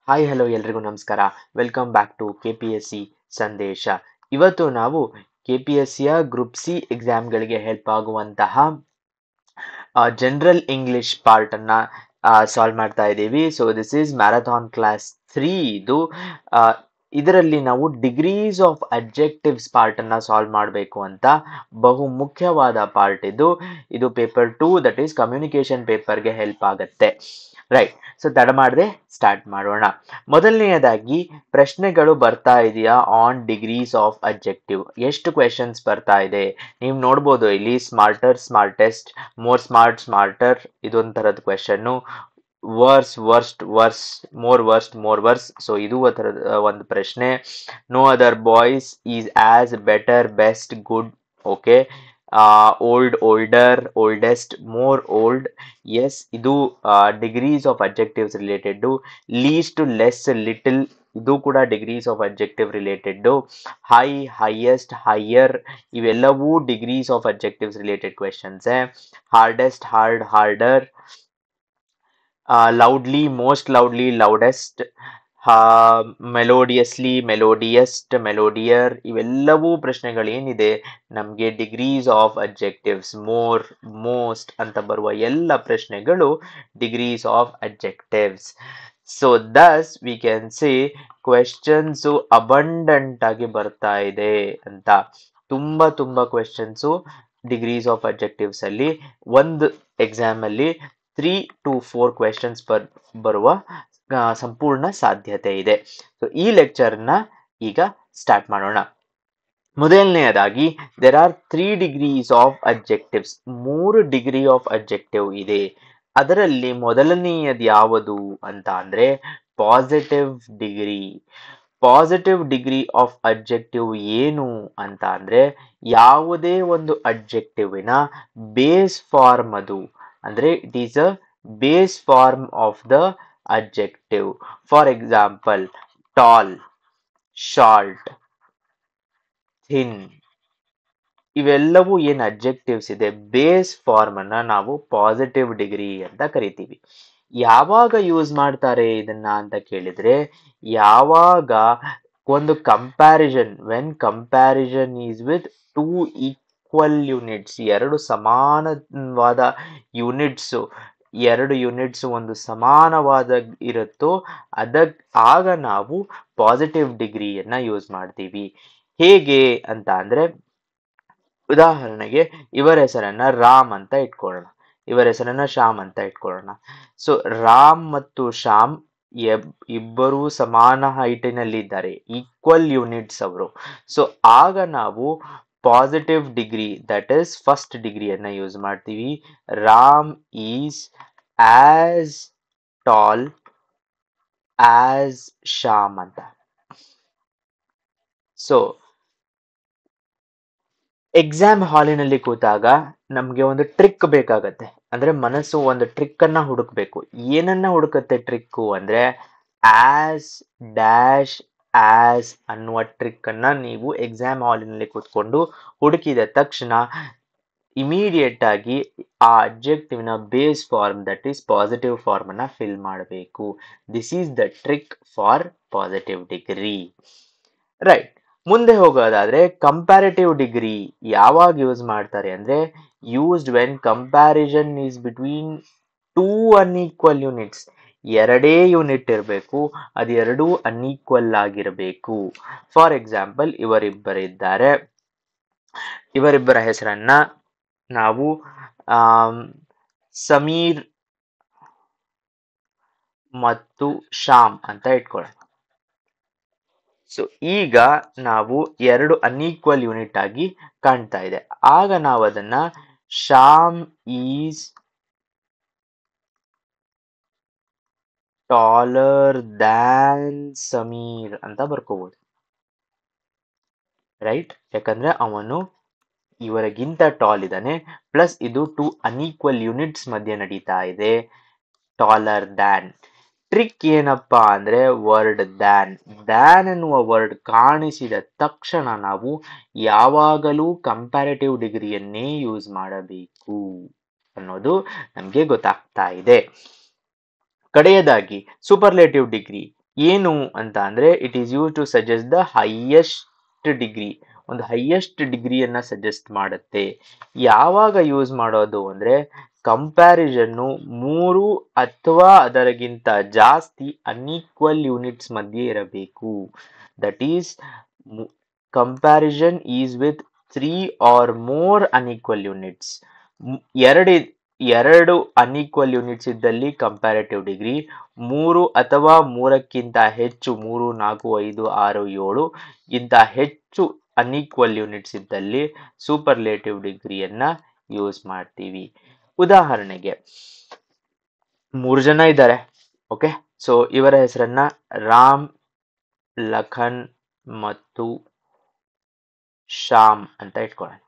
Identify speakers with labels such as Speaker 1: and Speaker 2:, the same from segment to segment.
Speaker 1: Hi hello ಎಲ್ರಿಗೂ ನಮಸ್ಕಾರ. Welcome back to KPSC ಸಂದೇಶ. ಇವತ್ತು ನಾವು KPSCಯ ಗ್ರೂಪ್ ಸಿ ಎಕ್ಸಾಮ್ಗಳಿಗೆ ಹೆಲ್ಪ್ ಆಗುವಂತಹ ಜನರಲ್ ಇಂಗ್ಲಿಷ್ ಪಾರ್ಟ್ ಅನ್ನ ಸಾಲ್ವ್ ಮಾಡ್ತಾ ಇದ್ದೀವಿ. So this is marathon class 3. ಇದರಲ್ಲಿ ನಾವು ಡಿಗ್ರೀಸ್ ಆಫ್ ಅಬ್ಜೆಕ್ಟಿವ್ಸ್ ಪಾರ್ಟ್ ಅನ್ನ ಸಾಲ್ವ್ ಮಾಡಬೇಕು ಅಂತ ಬಹು ಮುಖ್ಯವಾದ ಪಾರ್ಟ್ ಇದು ಪೇಪರ್ 2 ದಟ್ ಈಸ್ ಕಮ್ಯುನಿಕೇಶನ್ ಪೇಪರ್ಗೆ ಹೆಲ್ಪ್ ಆಗುತ್ತೆ. ರೈಟ್. ಸೊ ತಡ ಮಾಡದೆ ಸ್ಟಾರ್ಟ್ ಮಾಡೋಣ. ಮೊದಲನೆಯದಾಗಿ ಪ್ರಶ್ನೆಗಳು ಬರ್ತಾ ಇದೆಯಾ ಆನ್ ಡಿಗ್ರೀಸ್ ಆಫ್ ಅಬ್ಜೆಕ್ಟಿವ್. ಎಷ್ಟು ಕ್ವೆಶನ್ಸ್ ಬರ್ತಾ ಇದೆ ನೀವು ನೋಡ್ಬೋದು ಇಲ್ಲಿ. Smarter, smartest, more smart, smarter, ಇದೊಂದು ಥರದ ಕ್ವೆಶನ್ನು. Worse, worst, worse, more worst, more worse. So ಇದು ಒಂದು ಪ್ರಶ್ನೆ. No other boys is as better, best, good. Okay. Old, older, oldest, more old. Yes, ಇದು degrees of objectives related. Least, less, little, ಇದು ಕೂಡ degrees of objective related. High, highest, higher, ಇವೆಲ್ಲವೂ degrees of objectives related questions. Hardest, hard, harder. Loudly, most loudly, loudest. Melodiously, melodiest, melodier, ಇವೆಲ್ಲವೂ ಪ್ರಶ್ನೆಗಳೇನಿದೆ ನಮಗೆ degrees of objectives, more, most ಅಂತ ಬರುವ ಎಲ್ಲ ಪ್ರಶ್ನೆಗಳು degrees of objectives. So Dus we can say questions abundant ಆಗಿ ಬರ್ತಾ ಇದೆ ಅಂತ. ತುಂಬಾ ಕ್ವೆಶನ್ಸು ಡಿಗ್ರೀಸ್ ಆಫ್ ಅಬ್ಜೆಕ್ಟಿವ್ಸ್ ಅಲ್ಲಿ ಒಂದು ಎಕ್ಸಾಮ್ ಅಲ್ಲಿ 3 to 4 ಕ್ವೆಶನ್ಸ್ ಬರುವ ಸಂಪೂರ್ಣ ಸಾಧ್ಯತೆ ಇದೆ. ಸೊ ಈ ಲೆಕ್ಚರ್ನ ಈಗ ಸ್ಟಾರ್ಟ್ ಮಾಡೋಣ. ಮೊದಲನೆಯದಾಗಿ there are 3 degrees of objectives. 3 degree of objective ಇದೆ. ಅದರಲ್ಲಿ ಮೊದಲನೆಯದು ಯಾವುದು ಅಂತ ಅಂದ್ರೆ positive degree. Positive degree of objective ಏನು ಅಂತ ಅಂದ್ರೆ ಯಾವುದೇ ಒಂದು ಅಬ್ಜೆಕ್ಟಿವಿನ ಬೇಸ್ ಫಾರ್ಮ್ ಅದು. ಅಂದ್ರೆ it is a base form of the adjective. For example, tall, short, thin, ಇವೆಲ್ಲವೂ ಏನು ಅಬ್ಜೆಕ್ಟಿವ್ಸ್ ಇದೆ ಬೇಸ್ ಫಾರ್ಮ್ ಅನ್ನ ನಾವು ಪಾಸಿಟಿವ್ ಡಿಗ್ರಿ ಅಂತ ಕರಿತೀವಿ. ಯಾವಾಗ ಯೂಸ್ ಮಾಡ್ತಾರೆ ಇದನ್ನ ಅಂತ ಕೇಳಿದ್ರೆ, ಯಾವಾಗ ಒಂದು comparison, when comparison is with 2 equal units, 2 ಸಮಾನವಾದ ಯೂನಿಟ್ಸ್, 2 ಯೂನಿಟ್ಸ್ ಒಂದು ಸಮಾನವಾದ ಇರುತ್ತೋ ಆಗ ನಾವು ಪಾಸಿಟಿವ್ ಡಿಗ್ರಿಯನ್ನ ಯೂಸ್ ಮಾಡ್ತೀವಿ. ಹೇಗೆ ಅಂತ ಅಂದ್ರೆ, ಉದಾಹರಣೆಗೆ ಇವರ ಹೆಸರನ್ನ ರಾಮ್ ಅಂತ ಇಟ್ಕೊಳ್ಳೋಣ, ಇವರ ಹೆಸರನ್ನ ಶ್ಯಾಮ್ ಅಂತ ಇಟ್ಕೊಳ್ಳೋಣ. ಸೊ ರಾಮ್ ಮತ್ತು ಶ್ಯಾಮ್ ಇಬ್ಬರೂ ಸಮಾನ ಹೈಟಿನಲ್ಲಿ ಇದ್ದಾರೆ, ಈಕ್ವಲ್ ಯೂನಿಟ್ಸ್ ಅವರು. ಸೊ ಆಗ ನಾವು positive degree that is first ಡಿಗ್ರಿಯನ್ನ ಯೂಸ್ ಮಾಡ್ತೀವಿ. Ram is as tall as Shyam ಅಂತ. ಸೊ ಎಕ್ಸಾಮ್ ಹಾಲಿನಲ್ಲಿ ಕೂತಾಗ ನಮ್ಗೆ ಒಂದು ಟ್ರಿಕ್ ಬೇಕಾಗತ್ತೆ. ಅಂದ್ರೆ ಮನಸ್ಸು ಒಂದು ಟ್ರಿಕ್ ಅನ್ನ ಹುಡುಕ್ಬೇಕು. ಏನನ್ನ ಹುಡುಕತ್ತೆ ಟ್ರಿಕ್ ಅಂದ್ರೆ, ಆಸ್ ಡ್ಯಾಶ್ ಆಸ್ ಅನ್ನುವ ಟ್ರಿಕ್ ಅನ್ನ ನೀವು ಎಕ್ಸಾಮ್ ಹಾಲಿನಲ್ಲಿ ಕೂತ್ಕೊಂಡು ಹುಡುಕಿದ ತಕ್ಷಣ ಇಮಿಡಿಯೇಟ್ ಆಗಿ ಆ ಅಬ್ಜೆಕ್ಟಿವ್ನ base form that is positive form ಅನ್ನ ಫಿಲ್ ಮಾಡಬೇಕು. This is the trick for positive degree. Right. ಮುಂದೆ ಹೋಗೋದಾದ್ರೆ ಕಂಪ್ಯಾರಿಟಿವ್ ಡಿಗ್ರಿ ಯಾವಾಗ ಯೂಸ್ ಮಾಡ್ತಾರೆ ಅಂದ್ರೆ, used when comparison is between 2 unequal units. ಎರಡೇ ಯೂನಿಟ್ ಇರಬೇಕು, ಅದು ಎರಡೂ ಅನ್ಈಕ್ವಲ್ ಆಗಿರಬೇಕು. ಫಾರ್ ಎಕ್ಸಾಂಪಲ್, ಇವರಿಬ್ಬರಿದ್ದಾರೆ, ಇವರಿಬ್ಬರ ಹೆಸರನ್ನ ನಾವು ಸಮೀರ್ ಮತ್ತು ಶ್ಯಾಮ್ ಅಂತ ಇಟ್ಕೊಳ್ಳೋಣ. ಸೊ ಈಗ ನಾವು 2 ಅನ್ಈಕ್ವಲ್ ಯೂನಿಟ್ ಆಗಿ ಕಾಣ್ತಾ ಇದೆ. ಆಗ ನಾವು ಅದನ್ನ Shyam is taller than Sameer ಅಂತ ಬರ್ಕೋಬಹುದು. ರೈಟ್. ಯಾಕಂದ್ರೆ ಅವನು ಇವರಿಗಿಂತ ಟಾಲ್ ಇದ್ದಾನೆ, ಪ್ಲಸ್ ಇದು 2 ಅನ್ಈಕ್ವಲ್ ಯೂನಿಟ್ಸ್ ಮಧ್ಯೆ ನಡೀತಾ ಇದೆ. Taller than. ಟ್ರಿಕ್ ಏನಪ್ಪಾ ಅಂದ್ರೆ, ವರ್ಡ್ ದ್ಯಾನ್. ದ್ಯಾನ್ ಎನ್ನುವ ವರ್ಡ್ ಕಾಣಿಸಿದ ತಕ್ಷಣ ನಾವು ಯಾವಾಗಲೂ ಕಂಪ್ಯಾರಿಟಿವ್ ಡಿಗ್ರಿಯನ್ನೇ ಯೂಸ್ ಮಾಡಬೇಕು ಅನ್ನೋದು ನಮ್ಗೆ ಗೊತ್ತಾಗ್ತಾ ಇದೆ. ಕಡೆಯದಾಗಿ ಸೂಪರ್ಲೇಟಿವ್ ಡಿಗ್ರಿ. ಏನು ಅಂತ ಅಂದ್ರೆ it is use to suggest the highest degree, ಒಂದು ಹೈಯೆಸ್ಟ್ ಡಿಗ್ರಿಯನ್ನ ಸಜೆಸ್ಟ್ ಮಾಡುತ್ತೆ. ಯಾವಾಗ ಯೂಸ್ ಮಾಡೋದು ಅಂದ್ರೆ ಕಂಪ್ಯಾರಿಸನ್ನು 3 ಅಥವಾ ಅದರಗಿಂತ ಜಾಸ್ತಿ ಅನ್ಈಕ್ವಲ್ ಯೂನಿಟ್ಸ್ ಮಧ್ಯೆ ಇರಬೇಕು. That is comparison is with 3 or more unequal units. ಎರಡು ಎರಡು ಅನ್ಈಕ್ವಲ್ ಯೂನಿಟ್ಸ್ ಇದ್ದಲ್ಲಿ ಕಂಪ್ಯಾರಿಟಿವ್ ಡಿಗ್ರಿ, 3 ಅಥವಾ 3ಕ್ಕಿಂತ ಹೆಚ್ಚು, 3, 4, 5, 6, 7 ಗಿಂತ ಹೆಚ್ಚು ಅನ್ಈಕ್ವಲ್ ಯೂನಿಟ್ಸ್ ಇದ್ದಲ್ಲಿ ಸೂಪರ್ಲೇಟಿವ್ ಡಿಗ್ರಿಯನ್ನ ಯೂಸ್ ಮಾಡ್ತೀವಿ. ಉದಾಹರಣೆಗೆ 3 ಜನ ಇದ್ದಾರೆ. ಓಕೆ, ಸೊ ಇವರ ಹೆಸರನ್ನ ರಾಮ್, ಲಖನ್ ಮತ್ತು ಶ್ಯಾಮ್ ಅಂತ ಇಟ್ಕೊಳ್ಳೋಣ.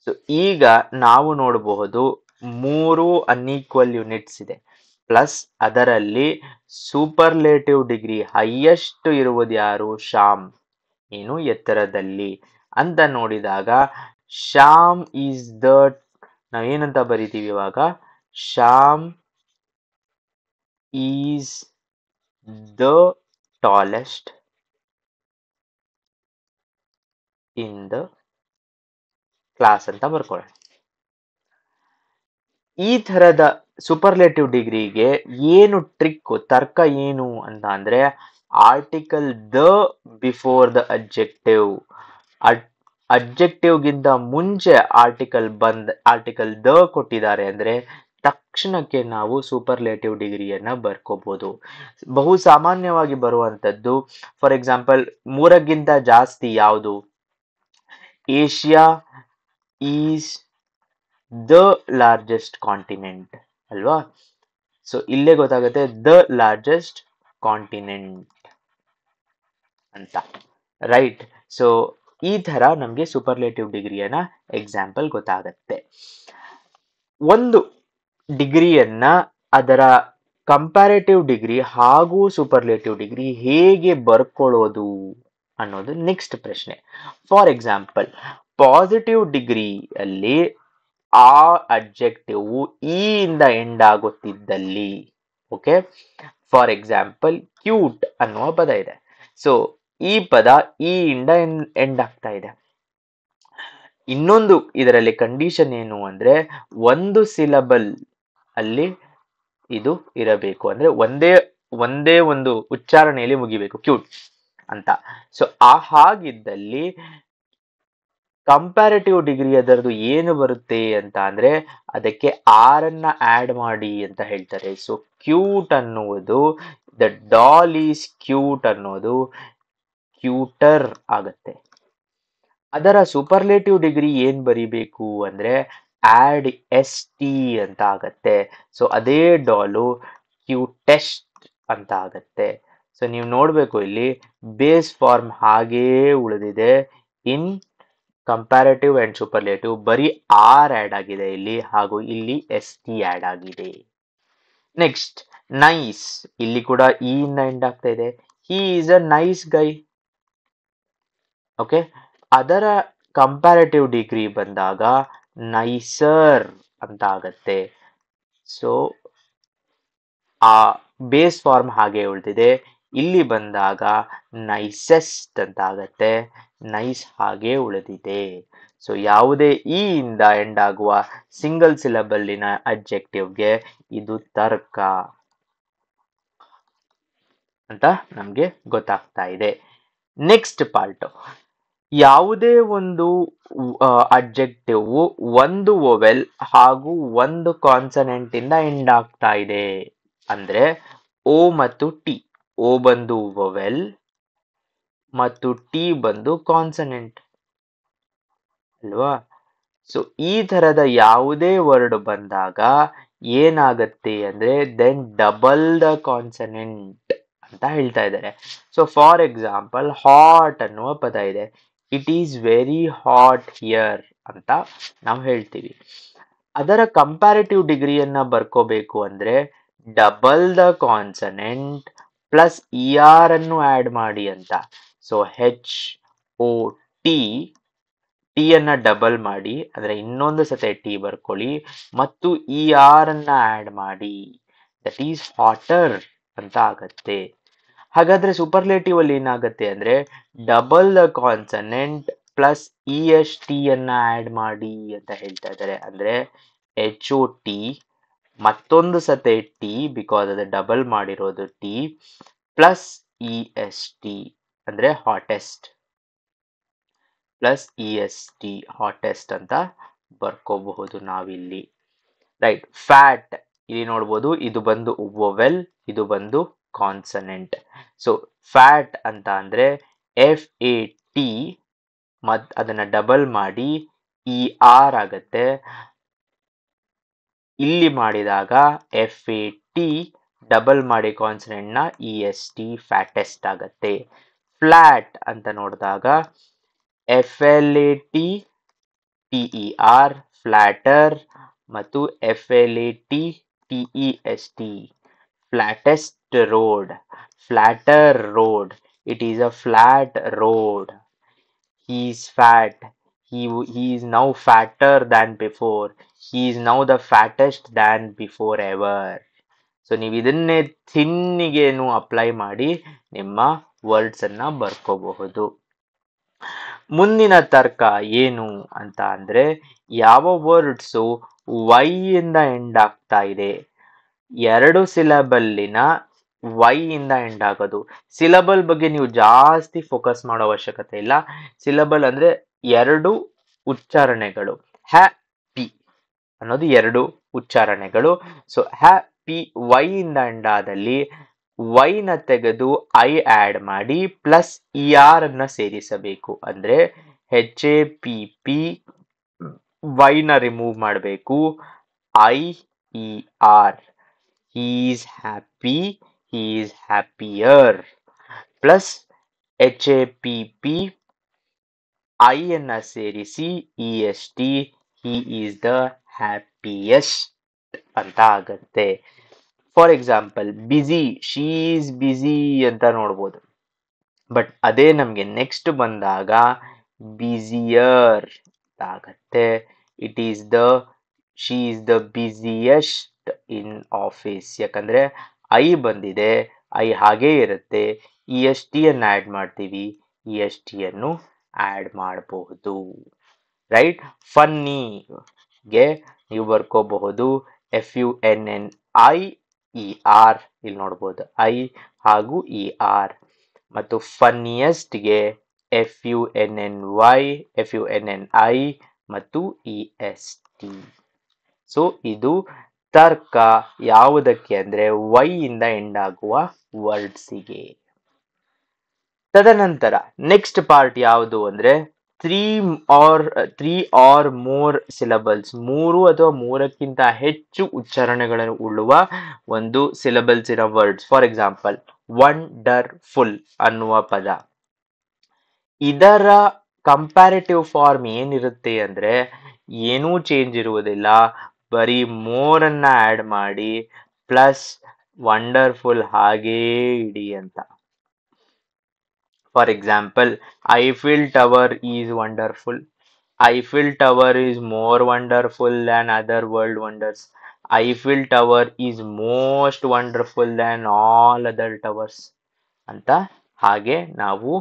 Speaker 1: ಸೊ ಈಗ ನಾವು ನೋಡಬಹುದು 3 ಅನ್ಈಕ್ವಲ್ ಯೂನಿಟ್ಸ್ ಇದೆ, ಪ್ಲಸ್ ಅದರಲ್ಲಿ ಸೂಪರ್ಲೇಟಿವ್ ಡಿಗ್ರಿ ಹೈಯೆಸ್ಟ್ ಇರುವುದು ಯಾರು? ಶ್ಯಾಮ್, ಏನು ಎತ್ತರದಲ್ಲಿ ಅಂತ ನೋಡಿದಾಗ ಶ್ಯಾಮ್ ಈಸ್ ದ, ನಾವೇನಂತ ಬರಿತೀವಿ ಇವಾಗ? Shyam is the tallest in the class ಅಂತ ಬರ್ಕೊಳ್ಳೋಣ. ಈ ತರದ ಸೂಪರ್ಲೇಟಿವ್ ಡಿಗ್ರಿಗೆ ಏನು ಟ್ರಿಕ್, ತರ್ಕ ಏನು ಅಂತ ಅಂದ್ರೆ article the before the adjective. Adjective ಗಿಂತ ಮುಂಚೆ ಆರ್ಟಿಕಲ್ ದ ಕೊಟ್ಟಿದ್ದಾರೆ ಅಂದ್ರೆ ತಕ್ಷಣಕ್ಕೆ ನಾವು ಸೂಪರ್ಲೇಟಿವ್ ಡಿಗ್ರಿಯನ್ನ ಬರ್ಕೋಬಹುದು. ಬಹು ಸಾಮಾನ್ಯವಾಗಿ ಬರುವಂತದ್ದು, ಫಾರ್ ಎಕ್ಸಾಂಪಲ್ 3ಕ್ಕಿಂತ ಜಾಸ್ತಿ ಯಾವುದು? Asia is the largest continent ಅಲ್ವಾ? ಸೊ ಇಲ್ಲೇ ಗೊತ್ತಾಗುತ್ತೆ ದ ಲಾರ್ಜೆಸ್ಟ್ ಕಾಂಟಿನೆಂಟ್ ಅಂತ, ರೈಟ್? ಸೊ ಈ ತರ ನಮ್ಗೆ ಸೂಪರ್ಲೇಟಿವ್ ಡಿಗ್ರಿಯನ್ನ ಎಕ್ಸಾಂಪಲ್ ಗೊತ್ತಾಗತ್ತೆ. ಒಂದು ಡಿಗ್ರಿಯನ್ನ ಅದರ ಕಂಪ್ಯಾರೇಟಿವ್ ಡಿಗ್ರಿ ಹಾಗೂ ಸೂಪರ್ಲೇಟಿವ್ ಡಿಗ್ರಿ ಹೇಗೆ ಬರ್ಕೊಳ್ಳೋದು ಅನ್ನೋದು ನೆಕ್ಸ್ಟ್ ಪ್ರಶ್ನೆ. ಫಾರ್ ಎಕ್ಸಾಂಪಲ್ ಪಾಸಿಟಿವ್ ಡಿಗ್ರಿಯಲ್ಲಿ ಆ ಅಡ್ಜೆಕ್ಟಿವ್ ಇ ಇಂದ ಎಂಡ್ ಆಗುತ್ತಿದ್ದಲ್ಲಿ, ಓಕೆ, ಫಾರ್ ಎಕ್ಸಾಂಪಲ್ ಕ್ಯೂಟ್ ಅನ್ನುವ ಪದ ಇದೆ. ಸೊ ಈ ಪದ ಇ ಇಂದ ಎಂಡ್ ಆಗ್ತಾ ಇದೆ. ಇನ್ನೊಂದು ಇದರಲ್ಲಿ ಕಂಡೀಷನ್ ಏನು ಅಂದ್ರೆ ಒಂದು ಸಿಲಬಲ್ ಅಲ್ಲಿ ಇದು ಇರಬೇಕು, ಅಂದ್ರೆ ಒಂದೇ ಒಂದು ಉಚ್ಚಾರಣೆಯಲ್ಲಿ ಮುಗಿಬೇಕು, ಕ್ಯೂಟ್ ಅಂತ. ಸೊ ಹಾಗಿದ್ದಲ್ಲಿ ಕಂಪ್ಯಾರಿಟಿವ್ ಡಿಗ್ರಿ ಅದರದು ಏನು ಬರುತ್ತೆ ಅಂತ ಅಂದ್ರೆ ಅದಕ್ಕೆ ಆರ್ ಅನ್ನ ಆಡ್ ಮಾಡಿ ಅಂತ ಹೇಳ್ತಾರೆ. ಸೊ ಕ್ಯೂಟ್ ಅನ್ನುವುದು, ದ ಡಾಲ್ ಈಸ್ ಕ್ಯೂಟ್ ಅನ್ನೋದು ಕ್ಯೂಟರ್ ಆಗತ್ತೆ. ಅದರ ಸೂಪರ್ಲೇಟಿವ್ ಡಿಗ್ರಿ ಏನ್ ಬರಿಬೇಕು ಅಂದ್ರೆ ಆಡ್ ಎಸ್ ಟಿ ಅಂತ ಆಗತ್ತೆ. ಸೊ ಅದೇ ಡಾಲು ಕ್ಯೂಟೆಸ್ಟ್ ಅಂತ ಆಗತ್ತೆ. ಸೊ ನೀವು ನೋಡ್ಬೇಕು ಇಲ್ಲಿ ಬೇಸ್ ಫಾರ್ಮ್ ಹಾಗೇ ಉಳಿದಿದೆ. ಇನ್ ಕಂಪ್ಯಾರೇಟಿವ್ ಅಂಡ್ ಸೂಪರ್ಲೇಟಿವ್ ಬರೀ ಆರ್ ಆಡ್ ಆಗಿದೆ ಇಲ್ಲಿ, ಹಾಗೂ ಇಲ್ಲಿ ಎಸ್ ಟಿ ಆಡ್ ಆಗಿದೆ. ನೆಕ್ಸ್ಟ್ ನೈಸ್, ಇಲ್ಲಿ ಕೂಡ ಇ ಇಂದ ಎಂಡ್ ಆಗ್ತಾ ಇದೆ. He is a nice Guy. Okay, ಅದರ ಕಂಪ್ಯಾರೇಟಿವ್ ಡಿಗ್ರಿ ಬಂದಾಗ ನೈಸರ್ ಅಂತ ಆಗತ್ತೆ. ಸೊ ಆ ಬೇಸ್ ಫಾರ್ಮ್ ಹಾಗೆ ಉಳಿದಿದೆ. ಇಲ್ಲಿ ಬಂದಾಗ ನೈಸೆಸ್ಟ್ ಅಂತ ಆಗತ್ತೆ. ನೈಸ್ ಹಾಗೆ ಉಳಿದಿದೆ. ಸೊ ಯಾವುದೇ ಇ ಇಂದ ಎಂಡ್ ಆಗುವ ಸಿಂಗಲ್ ಸಿಲಬಲ್ಲಿನ ಅಡ್ಜೆಕ್ಟಿವ್ಗೆ ಇದು ತರ್ಕ ಅಂತ ನಮ್ಗೆ ಗೊತ್ತಾಗ್ತಾ ಇದೆ. ನೆಕ್ಸ್ಟ್ ಪಾರ್ಟ್, ಯಾವುದೇ ಒಂದು ಅಡ್ಜೆಕ್ಟಿವ್ ಒಂದು ವೊವೆಲ್ ಹಾಗೂ ಒಂದು ಕಾನ್ಸನೆಂಟ್ ಇಂದ ಎಂಡ್ ಆಗ್ತಾ ಇದೆ ಅಂದ್ರೆ ಓ ಮತ್ತು ಟಿ. ಓ ಬಂದು ವೊವೆಲ್ ಮತ್ತು ಟಿ ಬಂದು ಕಾನ್ಸನೆಂಟ್ ಅಲ್ವಾ? ಸೊ ಈ ತರದ ಯಾವುದೇ ವರ್ಡ್ ಬಂದಾಗ ಏನಾಗತ್ತೆ ಅಂದ್ರೆ ದೆನ್ ಡಬಲ್ ದ ಕಾನ್ಸನೆಂಟ್ ಅಂತ ಹೇಳ್ತಾ ಇದ್ದಾರೆ. ಸೊ ಫಾರ್ ಎಕ್ಸಾಂಪಲ್ ಹಾಟ್ ಅನ್ನುವ ಪದ ಇದೆ. It is very hot here ಅಂತ ನಾವು ಹೇಳ್ತೀವಿ. ಅದರ ಕಂಪ್ಯಾರಿಟಿವ್ ಡಿಗ್ರಿಯನ್ನ ಬರ್ಕೋಬೇಕು ಅಂದ್ರೆ double the consonant plus E R ಅನ್ನು ಆಡ್ ಮಾಡಿ ಅಂತ. So H O T, T ಅನ್ನ ಡಬಲ್ ಮಾಡಿ, ಅಂದ್ರೆ ಇನ್ನೊಂದು ಸತೆ ಟಿ ಬರ್ಕೊಳ್ಳಿ, ಮತ್ತು ಇ ಆರ್ ಅನ್ನ ಆಡ್ ಮಾಡಿ, ದಟ್ ಈಸ್ ಹಾಟರ್ ಅಂತ ಆಗತ್ತೆ. ಹಾಗಾದ್ರೆ ಸೂಪರ್ಲೇಟಿವ್ ಅಲ್ಲಿ ಏನಾಗತ್ತೆ ಅಂದ್ರೆ double the consonant plus E S T ಅನ್ನ ಆಡ್ ಮಾಡಿ ಅಂತ ಹೇಳ್ತಾ ಇದ್ದಾರೆ. ಅಂದ್ರೆ ಎಚ್ ಒ ಟಿ ಮತ್ತೊಂದು ಸತೆ ಟಿ ಬಿಕಾಸ್ ಅದು ಡಬಲ್ ಮಾಡಿರೋದು T plus E S T ಅಂದ್ರೆ hottest plus E S T hottest ಅಂತ ಬರ್ಕೋಬಹುದು ನಾವಿಲ್ಲಿ. ರೈಟ್. ಫ್ಯಾಟ್ ಇಲ್ಲಿ ನೋಡ್ಬೋದು, ಇದು ಬಂದು ವೊವೆಲ್, ಇದು ಬಂದು ಕಾನ್ಸನೆಂಟ್. ಸೊ ಫ್ಯಾಟ್ ಅಂತ ಅಂದ್ರೆ ಎಫ್ ಎ ಟಿ ಅದನ್ನ ಡಬಲ್ ಮಾಡಿ ಇ ಆರ್ ಆಗತ್ತೆ. ಇಲ್ಲಿ ಮಾಡಿದಾಗ ಎಫ್ ಎ ಟಿ ಡಬಲ್ ಮಾಡಿ ಕಾನ್ಸನೆಂಟ್ ನ ಇ ಎಸ್ ಟಿ ಫ್ಯಾಟೆಸ್ಟ್ ಆಗತ್ತೆ. ಫ್ಲಾಟ್ ಅಂತ ನೋಡಿದಾಗ F L A T T E R flatter ಮತ್ತು F L A T T E S T flattest road, flatter road. It is a flat road. He is fat. He is now fatter than before. He is now the fattest than before ever. So ನೀವು ಇದನ್ನೇ ಥಿನ್ನಿಗೇನು apply ಮಾಡಿ ನಿಮ್ಮ words ಅನ್ನ ಬರ್ಕೋಬಹುದು. ಮುಂದಿನ ತರ್ಕ ಏನು ಅಂತ ಅಂದ್ರೆ ಯಾವ ವರ್ಡ್ಸು ವೈ ಇಂದ ಎಂಡ್ ಆಗ್ತಾ ಇದೆ. ಎರಡು ಸಿಲಬಲ್ಲಿನ ವೈ ಇಂದ ಎಂಡ್ ಆಗೋದು. ಸಿಲಬಲ್ ಬಗ್ಗೆ ನೀವು ಜಾಸ್ತಿ ಫೋಕಸ್ ಮಾಡೋ ಅವಶ್ಯಕತೆ ಇಲ್ಲ. ಸಿಲಬಲ್ ಅಂದ್ರೆ ಎರಡು ಉಚ್ಚಾರಣೆಗಳು. ಹ್ಯಾಪಿ ಅನ್ನೋದು ಎರಡು ಉಚ್ಚಾರಣೆಗಳು. ಸೊ ಹ್ಯಾಪಿ ವೈ ಇಂದ ಎಂಡ್ ಆದಲ್ಲಿ ವೈ ನ ತೆಗೆದು ಐ ಆಡ್ ಮಾಡಿ ಪ್ಲಸ್ ಇ ಆರ್ ಅನ್ನ ಸೇರಿಸಬೇಕು. ಅಂದ್ರೆ H A P P Y ನ ರಿಮೂವ್ ಮಾಡಬೇಕು. I E R. He is happy, he is happier. Plus HAPP I ಅನ್ನ ಸೇರಿಸಿ EST he is the happiest ಅಂತ ಆಗತ್ತೆ. For example busy, she is busy ಅಂತ ನೋಡ್ಬೋದು. ಬಟ್ ಅದೇ ನಮ್ಗೆ ನೆಕ್ಸ್ಟ್ ಬಂದಾಗ ಬಿಸಿಯರ್ ಆಗತ್ತೆ. It is the she is the busiest in office. ಯಾಕಂದ್ರೆ ಐ ಬಂದಿದೆ, ಐ ಹಾಗೇ ಇರುತ್ತೆ. ಇ ಎಸ್ ಟಿ ಅನ್ನು ಆಡ್ ಮಾಡ್ತೀವಿ, ಇ ಎಸ್ ಟಿ ಅನ್ನು ಆಡ್ ಮಾಡಬಹುದು. ರೈಟ್. ಫನ್ನಿಗೆ ನೀವು ಬರ್ಕೋಬಹುದು F U N N I E R. ಇಲ್ಲಿ ನೋಡ್ಬೋದು ಐ ಹಾಗೂ ಇ ಆರ್. ಮತ್ತು ಫನ್ನಿಯೆಸ್ಟ್ಗೆ F U N N Y, F U N N I ಮತ್ತು ಇ ಎಸ್ ಟಿ. ಸೊ ಇದು ತರ್ಕ ಯಾವುದಕ್ಕೆ ಅಂದ್ರೆ ವೈ ಇಂದ ಎಂಡ್ ಆಗುವ ವರ್ಡ್ಸಿಗೆ. ತದನಂತರ ನೆಕ್ಸ್ಟ್ ಪಾರ್ಟ್ ಯಾವುದು ಅಂದ್ರೆ ತ್ರೀ ಆರ್ ಮೋರ್ ಸಿಲಬಲ್ಸ್, ಮೂರು ಅಥವಾ ಮೂರಕ್ಕಿಂತ ಹೆಚ್ಚು ಉಚ್ಚಾರಣೆಗಳನ್ನು ಉಳ್ಳುವ ಒಂದು ಸಿಲಬಲ್ಸ್ ಇರೋ ವರ್ಡ್ಸ್. ಫಾರ್ ಎಕ್ಸಾಂಪಲ್ ವಂಡರ್ಫುಲ್ ಅನ್ನುವ ಪದ. ಇದರ ಕಂಪ್ಯಾರಿಟಿವ್ ಫಾರ್ಮ್ ಏನಿರುತ್ತೆ ಅಂದ್ರೆ ಏನೂ ಚೇಂಜ್ ಇರುವುದಿಲ್ಲ, ಬರೀ ಮೋರ್ ಅನ್ನ ಆಡ್ ಮಾಡಿ ಪ್ಲಸ್ ವಂಡರ್ಫುಲ್ ಹಾಗೇ ಇಡಿ ಅಂತ. For example Eiffel tower is wonderful. Eiffel tower is more wonderful than other world wonders. Eiffel tower is most wonderful than all other towers ಅಂತ. ಹಾಗೆ ನಾವು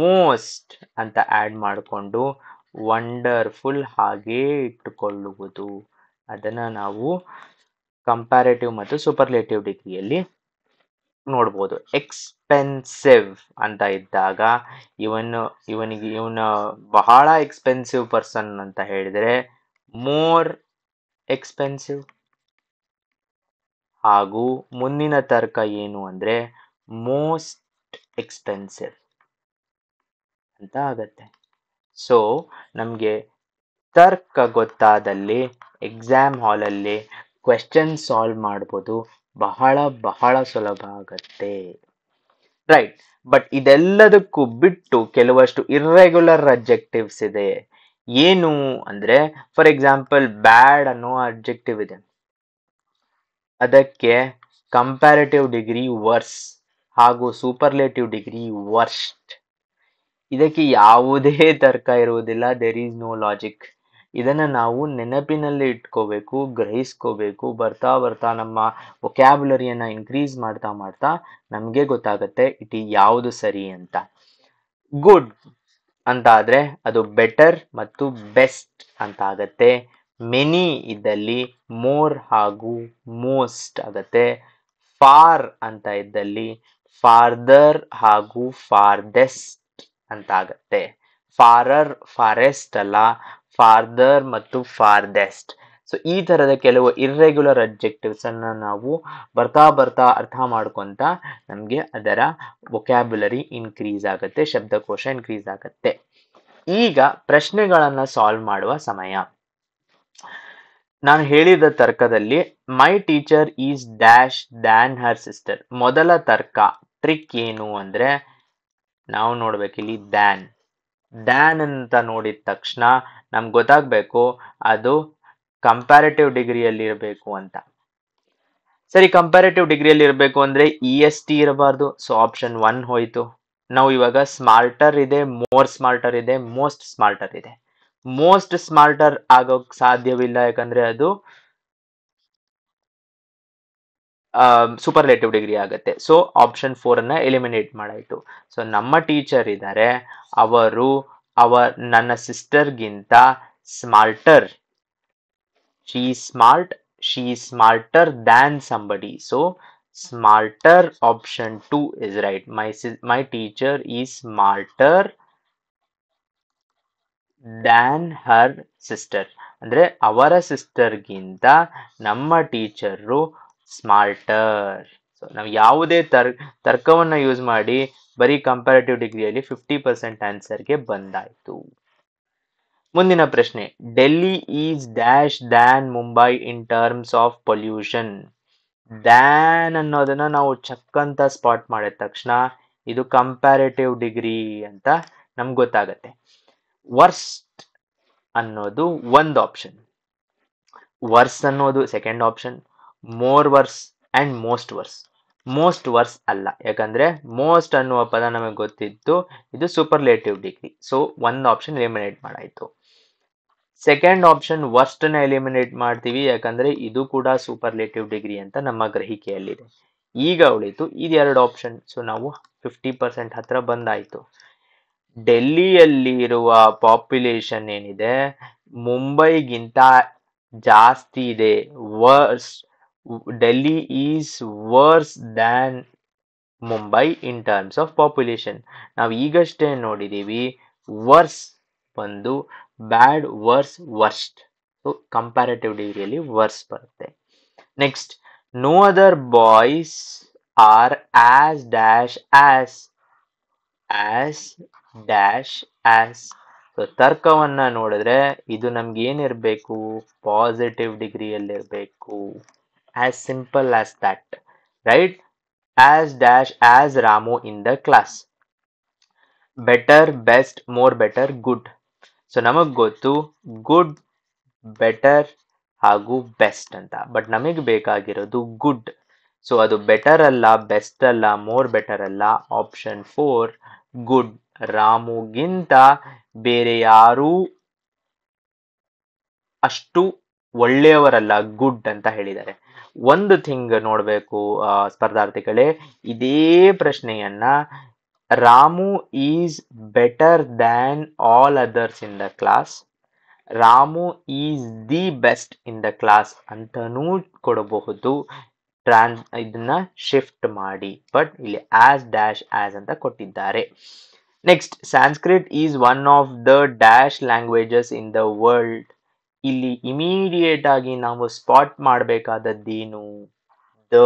Speaker 1: ಮೋಸ್ಟ್ ಅಂತ ಆಡ್ ಮಾಡಿಕೊಂಡು ವಂಡರ್ಫುಲ್ ಹಾಗೇ ಇಟ್ಟುಕೊಳ್ಳುವುದು. ಅದನ್ನ ನಾವು ಕಂಪ್ಯಾರೇಟಿವ್ ಮತ್ತು ಸೂಪರ್ಲೇಟಿವ್ ಡಿಗ್ರಿಯಲ್ಲಿ ನೋಡ್ಬೋದು. ಎಕ್ಸ್ಪೆನ್ಸಿವ್ ಅಂತ ಇದ್ದಾಗ ಇವನ ಬಹಳ ಎಕ್ಸ್ಪೆನ್ಸಿವ್ ಪರ್ಸನ್ ಅಂತ ಹೇಳಿದ್ರೆ ಮೋರ್ ಎಕ್ಸ್ಪೆನ್ಸಿವ್. ಹಾಗೂ ಮುಂದಿನ ತರ್ಕ ಏನು ಅಂದ್ರೆ ಮೋಸ್ಟ್ ಎಕ್ಸ್ಪೆನ್ಸಿವ್ ಅಂತ ಆಗತ್ತೆ. ಸೊ ನಮ್ಗೆ ತರ್ಕ ಗೊತ್ತಾದಲ್ಲಿ ಎಕ್ಸಾಮ್ ಹಾಲಲ್ಲಿ ಕ್ವೆಶ್ಚನ್ ಸಾಲ್ವ್ ಮಾಡ್ಬೋದು. ಬಹಳ ಸುಲಭ ಆಗತ್ತೆ. ರೈಟ್. ಬಟ್ ಇದೆಲ್ಲದಕ್ಕೂ ಬಿಟ್ಟು ಕೆಲವಷ್ಟು ಇರ್ರೆಗ್ಯುಲರ್ ಅಡ್ಜೆಕ್ಟಿವ್ಸ್ ಇದೆ. ಏನು ಅಂದ್ರೆ ಫಾರ್ ಎಕ್ಸಾಂಪಲ್ ಬ್ಯಾಡ್ ಅನ್ನೋ ಅಡ್ಜೆಕ್ಟಿವ್ ಇದೆ, ಅದಕ್ಕೆ ಕಂಪ್ಯಾರಿಟಿವ್ ಡಿಗ್ರಿ ವರ್ಸ್ ಹಾಗೂ ಸೂಪರ್ಲೇಟಿವ್ ಡಿಗ್ರಿ ವರ್ಸ್ಟ್. ಇದಕ್ಕೆ ಯಾವುದೇ ತರ್ಕ ಇರುವುದಿಲ್ಲ. There is no logic. ಇದನ್ನ ನಾವು ನೆನಪಿನಲ್ಲಿ ಇಟ್ಕೋಬೇಕು, ಗ್ರಹಿಸ್ಕೋಬೇಕು. ಬರ್ತಾ ಬರ್ತಾ ನಮ್ಮ ವೊಕ್ಯಾಬ್ಯುಲರಿಯನ್ನ ಇನ್ಕ್ರೀಸ್ ಮಾಡ್ತಾ ಮಾಡ್ತಾ ನಮ್ಗೆ ಗೊತ್ತಾಗತ್ತೆ ಇಟ್ ಯಾವುದು ಸರಿ ಅಂತ. ಗುಡ್ ಅಂತ ಆದ್ರೆ ಅದು ಬೆಟರ್ ಮತ್ತು ಬೆಸ್ಟ್ ಅಂತ ಆಗತ್ತೆ. ಮೆನಿ ಇದ್ದಲ್ಲಿ ಮೋರ್ ಹಾಗೂ ಮೋಸ್ಟ್ ಆಗತ್ತೆ. ಫಾರ್ ಅಂತ ಇದ್ದಲ್ಲಿ ಫಾರ್ದರ್ ಹಾಗೂ ಫಾರ್ದೆಸ್ಟ್ ಅಂತ ಆಗತ್ತೆ. ಫಾರರ್ ಫಾರೆಸ್ಟ್ ಅಲ್ಲ, ಫಾರ್ದರ್ ಮತ್ತು ಫಾರ್ದೆಸ್ಟ್. ಸೊ ಈ ತರದ ಕೆಲವು ಇರ್ರೆಗ್ಯುಲರ್ ಅಡ್ಜೆಕ್ಟಿವ್ಸ್ ಅನ್ನ ನಾವು ಬರ್ತಾ ಬರ್ತಾ ಅರ್ಥ ಮಾಡ್ಕೊಂತ ನಮ್ಗೆ ಅದರ ವೊಕ್ಯಾಬ್ಯುಲರಿ ಇನ್ಕ್ರೀಸ್ ಆಗತ್ತೆ, ಶಬ್ದಕೋಶ ಇನ್ಕ್ರೀಸ್ ಆಗತ್ತೆ. ಈಗ ಪ್ರಶ್ನೆಗಳನ್ನ ಸಾಲ್ವ್ ಮಾಡುವ ಸಮಯ. ನಾನು ಹೇಳಿದ ತರ್ಕದಲ್ಲಿ my teacher is dash than her sister. ಮೊದಲ ತರ್ಕ ಟ್ರಿಕ್ ಏನು ಅಂದ್ರೆ ನಾವು ನೋಡ್ಬೇಕಿಲ್ಲಿ ದ್ಯಾನ್ ಅಂತ ನೋಡಿದ ತಕ್ಷಣ ನಮ್ಗೆ ಗೊತ್ತಾಗ್ಬೇಕು ಅದು ಕಂಪ್ಯಾರಿಟಿವ್ ಡಿಗ್ರಿಯಲ್ಲಿ ಇರಬೇಕು ಅಂತ. ಸರಿ, ಕಂಪ್ಯಾರಿಟಿವ್ ಡಿಗ್ರಿಯಲ್ಲಿ ಇರಬೇಕು ಅಂದ್ರೆ EST ಇರಬಾರ್ದು. ಸೊ ಆಪ್ಷನ್ 1 ಹೋಯ್ತು. ನಾವು ಇವಾಗ ಸ್ಮಾರ್ಟರ್ ಇದೆ, ಮೋರ್ ಸ್ಮಾರ್ಟರ್ ಇದೆ, ಮೋಸ್ಟ್ ಸ್ಮಾರ್ಟರ್ ಇದೆ. ಮೋಸ್ಟ್ ಸ್ಮಾರ್ಟರ್ ಆಗೋಕ್ ಸಾಧ್ಯವಿಲ್ಲ, ಯಾಕಂದ್ರೆ ಅದು ಸೂಪರ್ಲೇಟಿವ್ ಡಿಗ್ರಿ ಆಗುತ್ತೆ. ಸೊ ಆಪ್ಷನ್ 4 ಅನ್ನ ಎಲಿಮಿನೇಟ್ ಮಾಡಾಯ್ತು. ಸೊ ನಮ್ಮ ಟೀಚರ್ ಇದ್ದಾರೆ, ಅವರು ನನ್ನ ಸಿಸ್ಟರ್ಗಿಂತ smarter. She is smarter than somebody. So smarter, option 2 is right. My teacher is smarter than her sister. ಅಂದ್ರೆ ಅವರ ಸಿಸ್ಟರ್ಗಿಂತ ನಮ್ಮ ಟೀಚರು ಸ್ಮಾರ್ಟರ್. ಸೊ ನಾವು ಯಾವುದೇ ತರ್ಕವನ್ನ ಯೂಸ್ ಮಾಡಿ ಬರೀ ಕಂಪ್ಯಾರಿಟಿವ್ ಡಿಗ್ರಿಯಲ್ಲಿ 50% ಆನ್ಸರ್ಗೆ ಬಂದಾಯ್ತು. ಮುಂದಿನ ಪ್ರಶ್ನೆ, Delhi is dash than Mumbai in terms of pollution. Than ಅನ್ನೋದನ್ನ ನಾವು ಚಕ್ ಅಂತ ಸ್ಪಾಟ್ ಮಾಡಿದ ತಕ್ಷಣ ಇದು ಕಂಪ್ಯಾರಿಟಿವ್ ಡಿಗ್ರಿ ಅಂತ ನಮ್ಗೆ ಗೊತ್ತಾಗತ್ತೆ. ವರ್ಸ್ಟ್ ಅನ್ನೋದು ಒಂದು ಆಪ್ಷನ್, ವರ್ಸ್ ಅನ್ನೋದು second option, more worse and most worse ಅಲ್ಲ, ಯಾಕಂದ್ರೆ ಮೋಸ್ಟ್ ಅನ್ನುವ ಪದ ನಮಗೆ ಗೊತ್ತಿತ್ತು, ಇದು ಸೂಪರ್ಲೇಟಿವ್ ಡಿಗ್ರಿ. ಸೊ ಒಂದು ಆಪ್ಷನ್ ಎಲಿಮಿನೇಟ್ ಮಾಡಾಯ್ತು. ಸೆಕೆಂಡ್ ಆಪ್ಷನ್ ವರ್ಸ್ಟ್ ನ ಎಲಿಮಿನೇಟ್ ಮಾಡ್ತೀವಿ, ಯಾಕಂದ್ರೆ ಇದು ಕೂಡ ಸೂಪರ್ಲೇಟಿವ್ ಡಿಗ್ರಿ ಅಂತ ನಮ್ಮ ಗ್ರಹಿಕೆಯಲ್ಲಿದೆ. ಈಗ ಉಳಿತು ಇದೆರಡು ಆಪ್ಷನ್. ಸೊ ನಾವು 50% ಹತ್ರ ಬಂದಾಯ್ತು. ಡೆಲ್ಲಿಯಲ್ಲಿ ಇರುವ ಪಾಪ್ಯುಲೇಷನ್ ಏನಿದೆ ಮುಂಬೈಗಿಂತ ಜಾಸ್ತಿ ಇದೆ. Delhi is worse than Mumbai in terms of population. ನಾವು ಈಗಷ್ಟೇ ನೋಡಿದೀವಿ ವರ್ಸ್ ಬಂದು ಬ್ಯಾಡ್, ವರ್ಸ್ಟ್. ಸೊ ಕಂಪ್ಯಾರಿಟಿವ್ ಡಿಗ್ರಿಯಲ್ಲಿ ವರ್ಸ್ ಬರುತ್ತೆ. Next, no other boys are as dash as. So ತರ್ಕವನ್ನ ನೋಡಿದ್ರೆ ಇದು ನಮ್ಗೆ ಏನಿರ್ಬೇಕು, ಪಾಸಿಟಿವ್ ಡಿಗ್ರಿಯಲ್ಲಿರ್ಬೇಕು. As simple as that, right? As dash as Ramu in the class. Better, best, more better, good. So ನಮಗ್ ಗೊತ್ತು ಗುಡ್, ಬೆಟರ್ ಹಾಗೂ ಬೆಸ್ಟ್ ಅಂತ, ಬಟ್ ನಮಗೆ ಬೇಕಾಗಿರೋದು ಗುಡ್. ಸೊ ಅದು ಬೆಟರ್ ಅಲ್ಲ, ಬೆಸ್ಟ್ ಅಲ್ಲ, ಮೋರ್ ಬೆಟರ್ ಅಲ್ಲ. Option 4 good. ರಾಮುಗಿಂತ ಬೇರೆ ಯಾರೂ ಅಷ್ಟು ಒಳ್ಳೆಯವರಲ್ಲ, ಗುಡ್ ಅಂತ ಹೇಳಿದ್ದಾರೆ. ಒಂದು ಥಿಂಗ್ ನೋಡ್ಬೇಕು ಸ್ಪರ್ಧಾರ್ಥಿಗಳೇ, ಇದೇ ಪ್ರಶ್ನೆಯನ್ನ Ramu is better than all others in the class, Ramu is the best in the class ಅಂತನೂ ಕೊಡಬಹುದು. ಇದನ್ನ ಶಿಫ್ಟ್ ಮಾಡಿ, ಬಟ್ ಇಲ್ಲಿ ಆಸ್ ಡ್ಯಾಶ್ ಆಸ್ ಅಂತ ಕೊಟ್ಟಿದ್ದಾರೆ. Next, Sanskrit is one of the dash languages in the world. ಇಲ್ಲಿ ಇಮಿಡಿಯೇಟ್ ಆಗಿ ನಾವು ಸ್ಪಾಟ್ ಮಾಡಬೇಕಾದದ್ದೇನು, ದ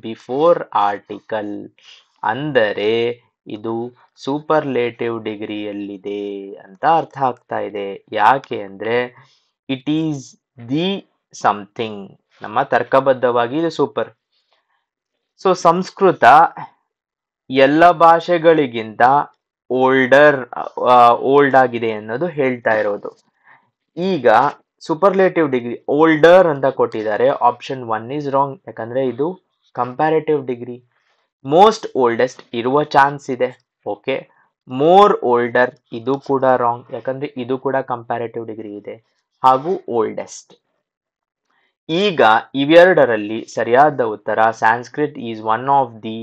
Speaker 1: ಬಿಫೋರ್ ಆರ್ಟಿಕಲ್. ಅಂದರೆ ಇದು ಸೂಪರ್ಲೇಟಿವ್ ಡಿಗ್ರಿಯಲ್ಲಿದೆ ಅಂತ ಅರ್ಥ ಆಗ್ತಾ ಇದೆ. ಯಾಕೆ ಅಂದ್ರೆ ಇಟ್ ಈಸ್ ದಿ ಸಮಥಿಂಗ್. ನಮ್ಮ ತರ್ಕಬದ್ಧವಾಗಿ ಇದು ಸೂಪರ್. ಸೊ ಸಂಸ್ಕೃತ ಎಲ್ಲ ಭಾಷೆಗಳಿಗಿಂತ ಓಲ್ಡ್ ಆಗಿದೆ ಅನ್ನೋದು ಹೇಳ್ತಾ ಇರೋದು. ಈಗ ಸೂಪರ್ಲೇಟಿವ್ ಡಿಗ್ರಿ ಓಲ್ಡರ್ ಅಂತ ಕೊಟ್ಟಿದ್ದಾರೆ. ಆಪ್ಷನ್ 1 ಈಸ್ ರಾಂಗ್, ಯಾಕಂದ್ರೆ ಇದು ಕಂಪ್ಯಾರಿಟಿವ್ ಡಿಗ್ರಿ. ಮೋಸ್ಟ್ ಓಲ್ಡೆಸ್ಟ್ ಇರುವ ಚಾನ್ಸ್ ಇದೆ, ಓಕೆ. ಮೋರ್ ಓಲ್ಡರ್ ಇದು ಕೂಡ ರಾಂಗ್, ಯಾಕಂದ್ರೆ ಇದು ಕೂಡ ಕಂಪ್ಯಾರಿಟಿವ್ ಡಿಗ್ರಿ ಇದೆ. ಹಾಗೂ ಓಲ್ಡೆಸ್ಟ್. ಈಗ ಇವೆರಡರಲ್ಲಿ ಸರಿಯಾದ ಉತ್ತರ Sanskrit is one of the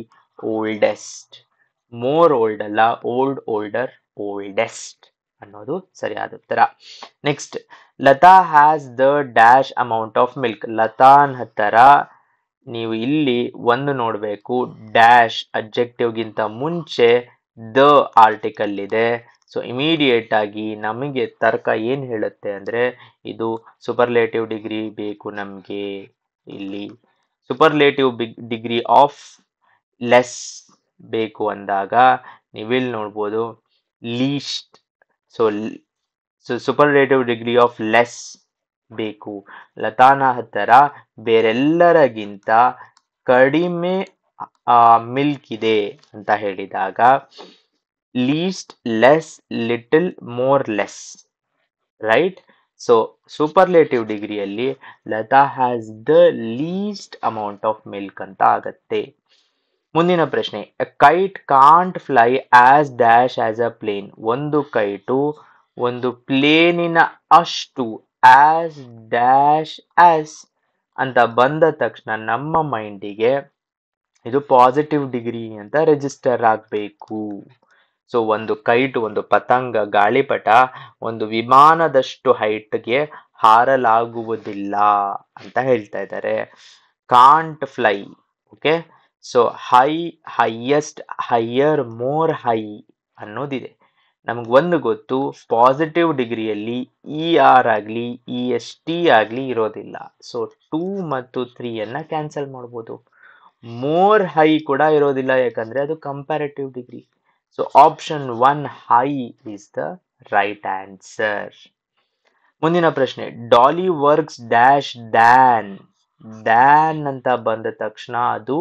Speaker 1: oldest. More old ಅಲ್ಲ, ಓಲ್ಡ್, ಓಲ್ಡರ್, ಓಲ್ಡೆಸ್ಟ್ ಅನ್ನೋದು ಸರಿಯಾದ ಉತ್ತರ. Next, Lata has the dash amount of milk. ಲತಾನ್ ಹತ್ತರ ನೀವು ಇಲ್ಲಿ ಒಂದು ನೋಡಬೇಕು, ಡ್ಯಾಶ್ ಅಬ್ಜೆಕ್ಟಿವ್ಗಿಂತ ಮುಂಚೆ ದ ಆರ್ಟಿಕಲ್ ಇದೆ. ಸೊ ಇಮಿಡಿಯೇಟ್ ಆಗಿ ನಮಗೆ ತರ್ಕ ಏನ್ ಹೇಳುತ್ತೆ ಅಂದ್ರೆ ಇದು ಸೂಪರ್ಲೇಟಿವ್ ಡಿಗ್ರಿ ಬೇಕು ನಮ್ಗೆ. ಇಲ್ಲಿ ಸೂಪರ್ಲೇಟಿವ್ ಡಿಗ್ರಿ ಆಫ್ ಲೆಸ್ ಬೇಕು ಅಂದಾಗ ನೀವಿಲ್ಲಿ ನೋಡ್ಬೋದು least. So superlative degree of less ಬೇಕು. ಲತಾನ ಹತ್ತರ ಬೇರೆಲ್ಲರಿಗಿಂತ ಕಡಿಮೆ ಮಿಲ್ಕ್ ಇದೆ ಅಂತ ಹೇಳಿದಾಗ least, less, little, more, less, right? So superlative ಡಿಗ್ರಿಯಲ್ಲಿ Lata has the least amount of milk ಅಂತ ಆಗತ್ತೆ. ಮುಂದಿನ ಪ್ರಶ್ನೆ, a kite can't fly as dash as a plane. ಒಂದು ಕೈಟು ಒಂದು ಪ್ಲೇನಿನ ಅಷ್ಟು ಆಸ್ ಡ್ಯಾಶ್ ಆಸ್ ಅಂತ ಬಂದ ತಕ್ಷಣ ನಮ್ಮ ಮೈಂಡಿಗೆ ಇದು ಪಾಸಿಟಿವ್ ಡಿಗ್ರಿ ಅಂತ ರಿಜಿಸ್ಟರ್ ಆಗಬೇಕು. ಸೊ ಒಂದು ಕೈಟ್, ಒಂದು ಪತಂಗ, ಗಾಳಿಪಟ ಒಂದು ವಿಮಾನದಷ್ಟು ಹೈಟ್ಗೆ ಹಾರಲಾಗುವುದಿಲ್ಲ ಅಂತ ಹೇಳ್ತಾ ಇದ್ದಾರೆ. Can't fly. Okay, so high, highest, higher, more high ಅನ್ನೋದಿದೆ. ನಮ್ಗೆ ಒಂದು ಗೊತ್ತು, ಪಾಸಿಟಿವ್ ಡಿಗ್ರಿಯಲ್ಲಿ ಇ ಆರ್ ಆಗಲಿ ಇ ಎಸ್ ಟಿ ಆಗಲಿ ಇರೋದಿಲ್ಲ. ಸೊ 2 ಮತ್ತು 3 ಕ್ಯಾನ್ಸಲ್ ಮಾಡ್ಬೋದು. ಮೋರ್ ಹೈ ಕೂಡ ಇರೋದಿಲ್ಲ, ಯಾಕಂದ್ರೆ ಅದು comparative degree. So option 1 high is the right answer. ಮುಂದಿನ ಪ್ರಶ್ನೆ, Dolly works dash than. Than ಅಂತ ಬಂದ ತಕ್ಷಣ ಅದು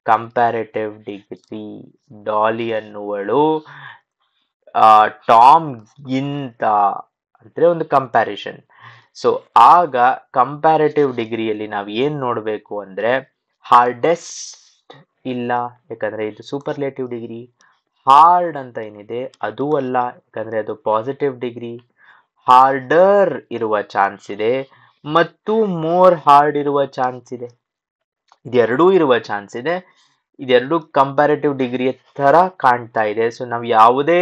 Speaker 1: ಕಂಪ್ಯಾರಿಟಿವ್ ಡಿಗ್ರಿ. ಡಾಲಿ ಅನ್ನುವಳು ಟಾಮ್ ಗಿಂತ ಅಂದ್ರೆ ಒಂದು ಕಂಪ್ಯಾರಿಷನ್. ಸೊ ಆಗ ಕಂಪ್ಯಾರಿಟಿವ್ ಡಿಗ್ರಿಯಲ್ಲಿ ನಾವು ಏನ್ ನೋಡ್ಬೇಕು ಅಂದ್ರೆ ಹಾರ್ಡೆಸ್ಟ್ ಇಲ್ಲ, ಯಾಕಂದ್ರೆ ಇದು ಸೂಪರ್ಲೇಟಿವ್ ಡಿಗ್ರಿ. ಹಾರ್ಡ್ ಅಂತ ಏನಿದೆ ಅದು ಅಲ್ಲ, ಯಾಕಂದ್ರೆ ಅದು ಪಾಸಿಟಿವ್ ಡಿಗ್ರಿ. ಹಾರ್ಡರ್ ಇರುವ ಚಾನ್ಸ್ ಇದೆ ಮತ್ತು ಮೋರ್ ಹಾರ್ಡ್ ಇರುವ ಚಾನ್ಸ್ ಇದೆ. ಇದೆರಡೂ ಇರುವ ಚಾನ್ಸ್ ಇದೆ. ಇದೆರಡು ಕಂಪ್ಯಾರಿಟಿವ್ ಡಿಗ್ರಿ ತರ ಕಾಣ್ತಾ ಇದೆ. ಸೊ ನಾವು ಯಾವುದೇ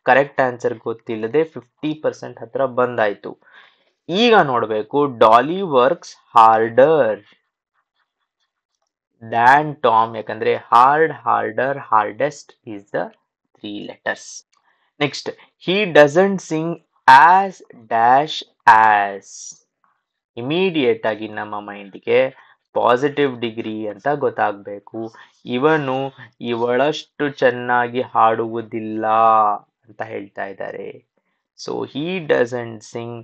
Speaker 1: ಕರೆಕ್ಟ್ ಆನ್ಸರ್ ಗೊತ್ತಿಲ್ಲದೆ 50% ಹತ್ರ ಬಂದಾಯ್ತು. ಈಗ ನೋಡ್ಬೇಕು, Dolly works harder than Tom, ಯಾಕಂದ್ರೆ hard, harder, hardest is the 3 letters. Next, he doesn't sing as dash as. Immediate ಆಗಿ ನಮ್ಮ ಮೈಂಡ್ಗೆ ಪಾಸಿಟಿವ್ ಡಿಗ್ರಿ ಅಂತ ಗೊತ್ತಾಗಬೇಕು. ಇವನು ಇವಳಷ್ಟು ಚೆನ್ನಾಗಿ ಹಾಡುವುದಿಲ್ಲ ಅಂತ ಹೇಳ್ತಾ ಇದ್ದಾರೆ. So he doesn't sing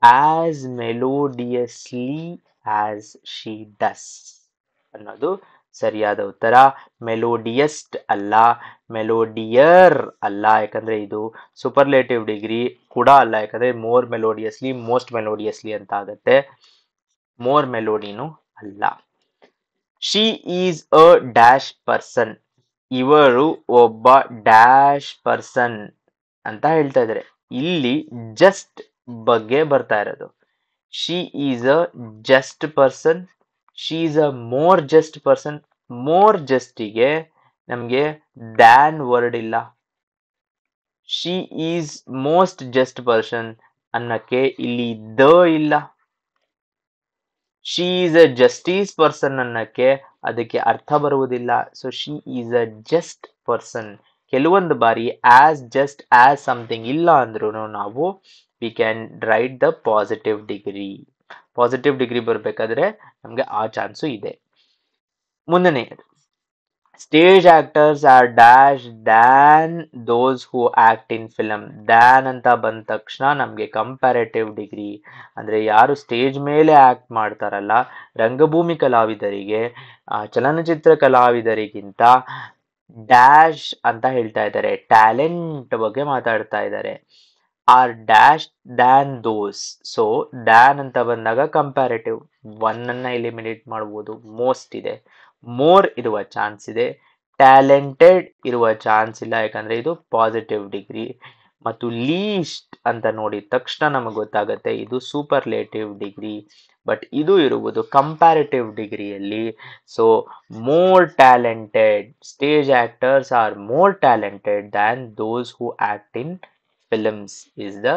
Speaker 1: as melodiously as she does ಅನ್ನೋದು ಸರಿಯಾದ ಉತ್ತರ. ಮೆಲೋಡಿಯಸ್ಟ್ ಅಲ್ಲ, ಮೆಲೋಡಿಯರ್ ಅಲ್ಲ, ಯಾಕಂದ್ರೆ ಇದು ಸೂಪರ್ಲೇಟಿವ್ ಡಿಗ್ರಿ ಕೂಡ ಅಲ್ಲ, ಯಾಕಂದ್ರೆ ಮೋರ್ ಮೆಲೋಡಿಯಸ್ಲಿ, ಮೋಸ್ಟ್ ಮೆಲೋಡಿಯಸ್ಲಿ ಅಂತ ಆಗತ್ತೆ. ಮೋರ್ ಮೆಲೋಡಿನೂ ಅಲ್ಲ. She is a dash person. ಇವರು ಒಬ್ಬ ಡ್ಯಾಶ್ ಪರ್ಸನ್ ಅಂತ ಹೇಳ್ತಾ ಇದ್ದಾರೆ. ಇಲ್ಲಿ ಜಸ್ಟ್ ಬಗ್ಗೆ ಬರ್ತಾ ಇರೋದು. She is a just person, she is a more just person. More ಜಸ್ಟಿಗೆ ನಮ್ಗೆ ಡ್ಯಾನ್ ವರ್ಡ್ ಇಲ್ಲ. She is most just person ಅನ್ನಕ್ಕೆ ಇಲ್ಲಿ ದ ಇಲ್ಲ. She is a justice person ಅನ್ನಕ್ಕೆ ಅದಕ್ಕೆ ಅರ್ಥ ಬರುವುದಿಲ್ಲ. So she is a just person. ಕೆಲವೊಂದು ಬಾರಿ ಆಸ್ ಜಸ್ಟ್ ಆಸ್ ಸಮಥಿಂಗ್ ಇಲ್ಲ ಅಂದ್ರೂ ನಾವು we can write the positive degree. Positive degree ಬರಬೇಕಾದ್ರೆ ನಮ್ಗೆ ಆ ಚಾನ್ಸು ಇದೆ. ಮುಂದನೇ, stage actors R dash than those who act in film. Than ಅಂತ ಬಂದ ತಕ್ಷಣ ನಮ್ಗೆ ಕಂಪ್ಯಾರಿಟಿವ್ ಡಿಗ್ರಿ ಅಂದ್ರೆ ಯಾರು ಸ್ಟೇಜ್ ಮೇಲೆ ಆಕ್ಟ್ ಮಾಡ್ತಾರಲ್ಲ, ರಂಗಭೂಮಿ ಕಲಾವಿದರಿಗೆ ಚಲನಚಿತ್ರ ಕಲಾವಿದರಿಗಿಂತ ಡ್ಯಾಶ್ ಅಂತ ಹೇಳ್ತಾ ಇದ್ದಾರೆ. ಟ್ಯಾಲೆಂಟ್ ಬಗ್ಗೆ ಮಾತಾಡ್ತಾ ಇದ್ದಾರೆ. ಆರ್ ಡ್ಯಾಶ್ ದ್ಯಾನ್ ದೋಸ್. ಸೊ ದ್ಯಾನ್ ಅಂತ ಬಂದಾಗ ಕಂಪ್ಯಾರಿಟಿವ್, 1 ಎಲಿಮಿನೇಟ್ ಮಾಡ್ಬೋದು. ಮೋಸ್ಟ್ ಇದೆ, ಮೋರ್ ಇರುವ ಚಾನ್ಸ್ ಇದೆ. ಟ್ಯಾಲೆಂಟೆಡ್ ಇರುವ ಚಾನ್ಸ್ ಇಲ್ಲ, ಯಾಕಂದ್ರೆ ಇದು ಪಾಸಿಟಿವ್ ಡಿಗ್ರಿ. ಮತ್ತು ಲೀಸ್ಟ್ ಅಂತ ನೋಡಿದ ತಕ್ಷಣ ನಮಗೆ ಗೊತ್ತಾಗುತ್ತೆ ಇದು ಸೂಪರ್ಲೇಟಿವ್ ಡಿಗ್ರಿ. ಬಟ್ ಇದು ಇರುವುದು ಕಂಪ್ಯಾರಿಟಿವ್ ಡಿಗ್ರಿಯಲ್ಲಿ. So more talented stage actors are more talented than those who act in films is the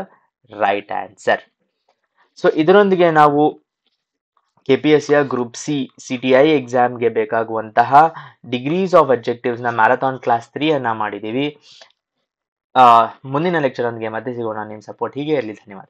Speaker 1: right answer. So ಇದರೊಂದಿಗೆ ನಾವು KPSC ಗ್ರೂಪ್ ಸಿ CTI ಎಕ್ಸಾಮ್ಗೆ ಬೇಕಾಗುವಂತಹ ಡಿಗ್ರೀಸ್ ಆಫ್ ಅಬ್ಜೆಕ್ಟಿವ್ಸ್ ನ ಮ್ಯಾರಥಾನ್ ಕ್ಲಾಸ್ 3 ಅನ್ನ ಮಾಡಿದೀವಿ. ಮುಂದಿನ ಲೆಕ್ಚರ್ ಒಂದಿಗೆ ಮತ್ತೆ ಸಿಗೋಣ. ನಿಮ್ಮ ಸಪೋರ್ಟ್ ಹೀಗೆ ಇರಲಿ. ಧನ್ಯವಾದ.